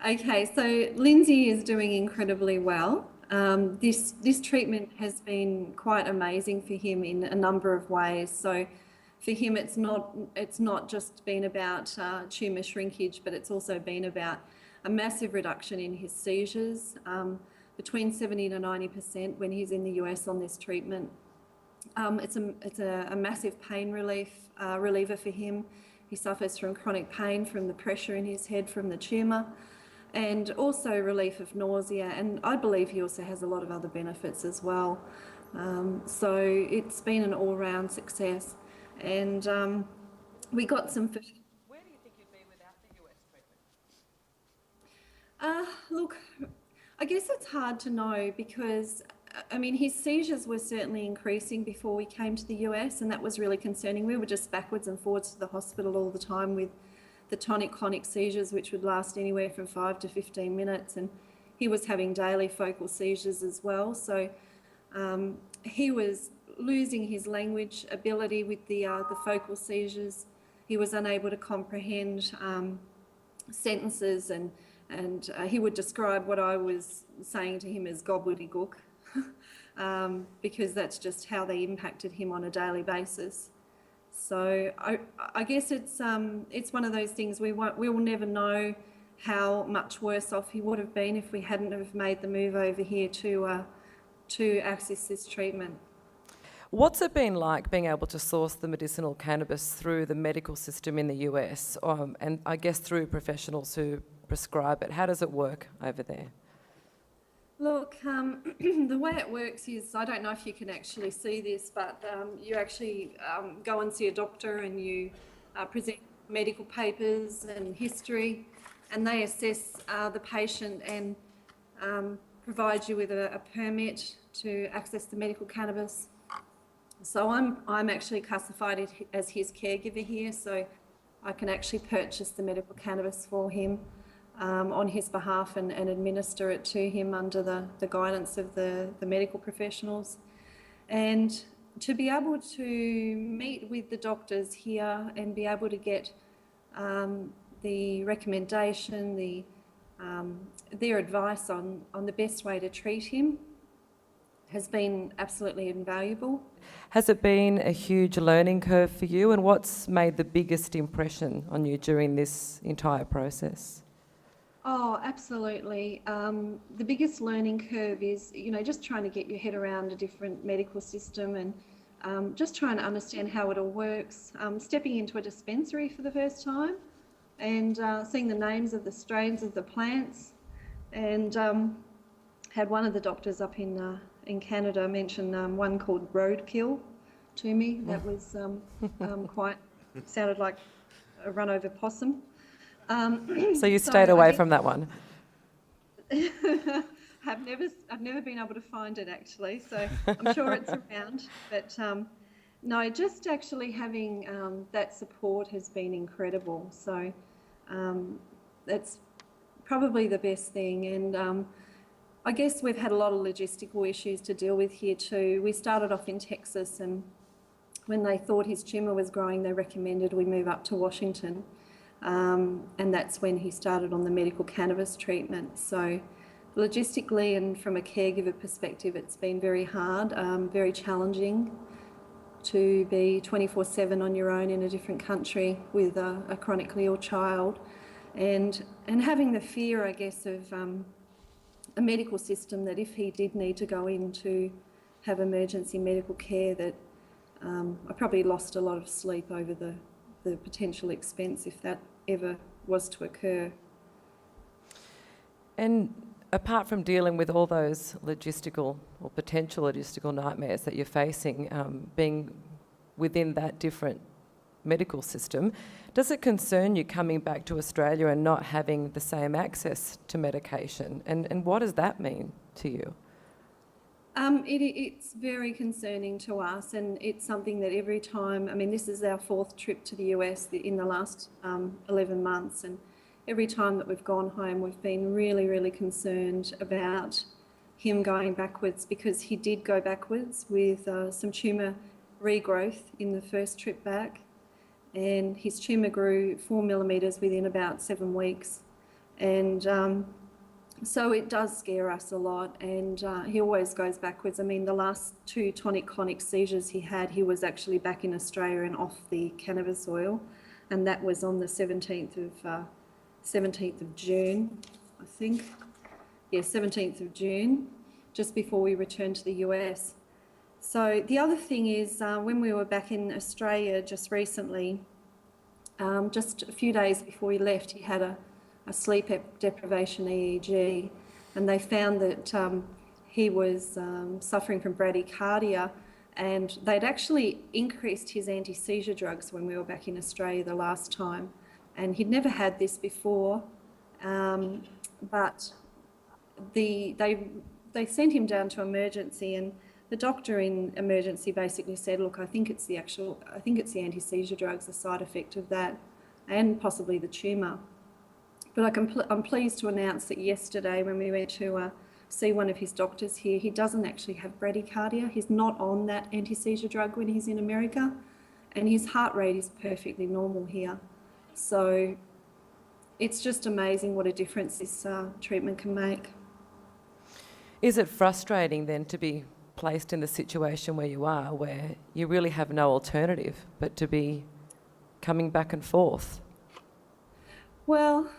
Okay, so Lindsay is doing incredibly well. This treatment has been quite amazing for him in a number of ways. So for him, it's not just been about tumour shrinkage, but it's also been about a massive reduction in his seizures, between 70 to 90% when he's in the US on this treatment. It's a massive pain reliever for him. He suffers from chronic pain from the pressure in his head from the tumour, and also relief of nausea. And I believe he also has a lot of other benefits as well. So it's been an all-round success. And we got some. Where do you think you'd be without the US treatment? Look, I guess it's hard to know because, I mean, his seizures were certainly increasing before we came to the US, and that was really concerning. We were just backwards and forwards to the hospital all the time with the tonic-clonic seizures, which would last anywhere from 5 to 15 minutes, and he was having daily focal seizures as well. So he was losing his language ability with the focal seizures. He was unable to comprehend sentences, and he would describe what I was saying to him as gobbledygook, because that's just how they impacted him on a daily basis. So I guess it's one of those things we will never know how much worse off he would have been if we hadn't have made the move over here to access this treatment. What's it been like being able to source the medicinal cannabis through the medical system in the US, and I guess through professionals who prescribe it? How does it work over there? Look, the way it works is, I don't know if you can actually see this, but you actually go and see a doctor and you present medical papers and history, and they assess the patient and provide you with a permit to access the medical cannabis. So I'm actually classified as his caregiver here, so I can actually purchase the medical cannabis for him on his behalf and administer it to him under the guidance of the medical professionals. And to be able to meet with the doctors here and be able to get the recommendation, their advice on the best way to treat him has been absolutely invaluable. Has it been a huge learning curve for you, and what's made the biggest impression on you during this entire process? Oh, absolutely. The biggest learning curve is, just trying to get your head around a different medical system and just trying to understand how it all works. Stepping into a dispensary for the first time and seeing the names of the strains of the plants, and had one of the doctors up in Canada mention one called roadkill to me. That was sounded like a run over possum. So you stayed away from that one? I've never been able to find it actually, so I'm sure it's around. But no, just actually having that support has been incredible. So that's probably the best thing. And I guess we've had a lot of logistical issues to deal with here too. We started off in Texas, and when they thought his tumour was growing, they recommended we move up to Washington. And that's when he started on the medical cannabis treatment. So logistically and from a caregiver perspective, it's been very hard, very challenging to be 24/7 on your own in a different country with a chronically ill child, and having the fear, I guess, of a medical system that if he did need to go in to have emergency medical care, that I probably lost a lot of sleep over the potential expense if that ever was to occur. And apart from dealing with all those logistical or potential logistical nightmares that you're facing, being within that different medical system, does it concern you coming back to Australia and not having the same access to medication? And what does that mean to you? It's very concerning to us, and it's something that every time, I mean, this is our 4th trip to the US in the last 11 months, and every time that we've gone home, we've been really, really concerned about him going backwards, because he did go backwards with some tumour regrowth in the first trip back, and his tumour grew 4 millimetres within about 7 weeks. And so it does scare us a lot, and he always goes backwards. I mean, the last 2 tonic-clonic seizures he had, he was actually back in Australia and off the cannabis oil, and that was on the 17th of June, I think. Yeah, 17th of June, just before we returned to the US. So the other thing is, when we were back in Australia just recently, just a few days before we left, he had a sleep deprivation EEG, and they found that he was suffering from bradycardia, and they'd actually increased his anti-seizure drugs when we were back in Australia the last time, and he'd never had this before, but they sent him down to emergency, and the doctor in emergency basically said, look, I think it's the anti-seizure drugs, the side effect of that, and possibly the tumour. But I'm pleased to announce that yesterday, when we went to see one of his doctors here, he doesn't actually have bradycardia. He's not on that anti-seizure drug when he's in America, and his heart rate is perfectly normal here. So it's just amazing what a difference this treatment can make. Is it frustrating then to be placed in the situation where you are, where you really have no alternative but to be coming back and forth? Well,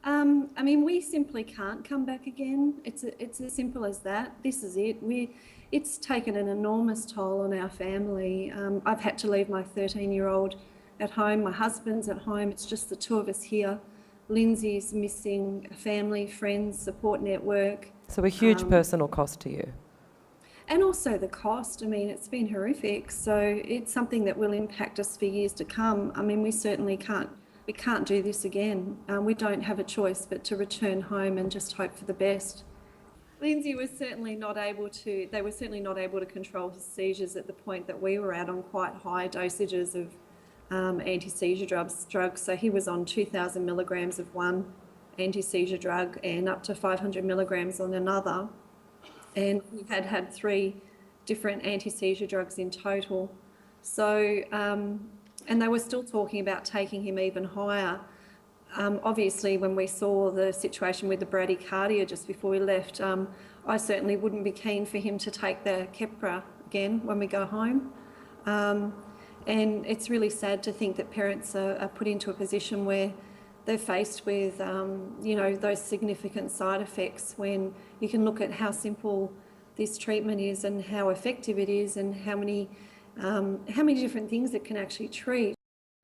I mean, we simply can't come back again. It's as simple as that. This is it. It's taken an enormous toll on our family. I've had to leave my 13-year-old at home. My husband's at home. It's just the 2 of us here. Lindsay's missing a family, friends, support network. So a huge personal cost to you. And also the cost. I mean, it's been horrific. So it's something that will impact us for years to come. I mean, we certainly can't do this again. We don't have a choice but to return home and just hope for the best. Lindsay was certainly not able to control his seizures at the point that we were at, on quite high dosages of anti-seizure drugs. So he was on 2,000 milligrams of one anti-seizure drug and up to 500 milligrams on another. And we had 3 different anti-seizure drugs in total. So, and they were still talking about taking him even higher. Obviously, when we saw the situation with the bradycardia just before we left, I certainly wouldn't be keen for him to take the Keppra again when we go home. And it's really sad to think that parents are put into a position where they're faced with, those significant side effects, when you can look at how simple this treatment is and how effective it is, and how many different things it can actually treat.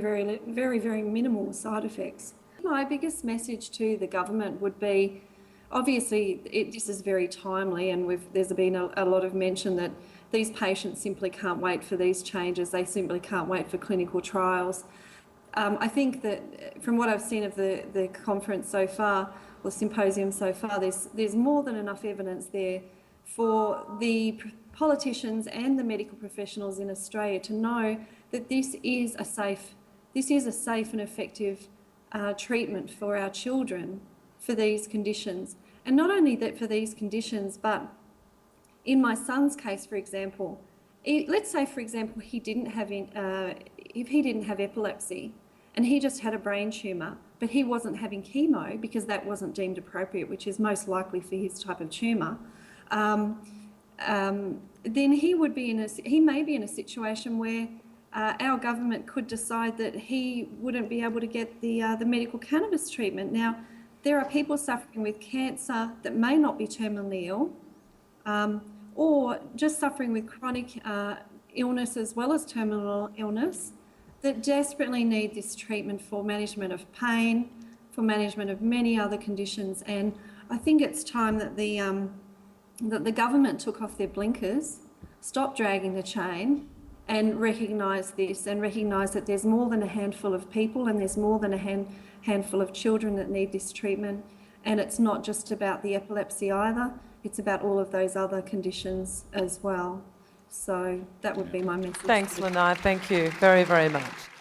Very, very, very minimal side effects. My biggest message to the government would be, obviously, this is very timely, and there's been a lot of mention that these patients simply can't wait for these changes. They simply can't wait for clinical trials. I think that from what I've seen of the conference so far, or symposium so far, there's more than enough evidence there for the politicians and the medical professionals in Australia to know that this is a safe and effective treatment for our children for these conditions. And not only that for these conditions, but in my son's case, for example, let's say, for example, if he didn't have epilepsy and he just had a brain tumour, but he wasn't having chemo because that wasn't deemed appropriate, which is most likely for his type of tumour, then he may be in a situation where our government could decide that he wouldn't be able to get the medical cannabis treatment. Now, there are people suffering with cancer that may not be terminally ill, or just suffering with chronic illness as well as terminal illness, that desperately need this treatment for management of pain, for management of many other conditions. And I think it's time that the government took off their blinkers, stopped dragging the chain, and recognise this, and recognise that there's more than a handful of people, and there's more than a handful of children that need this treatment. And it's not just about the epilepsy either, it's about all of those other conditions as well. So that would be my message. Thanks, Lanai. Thank you very, very much.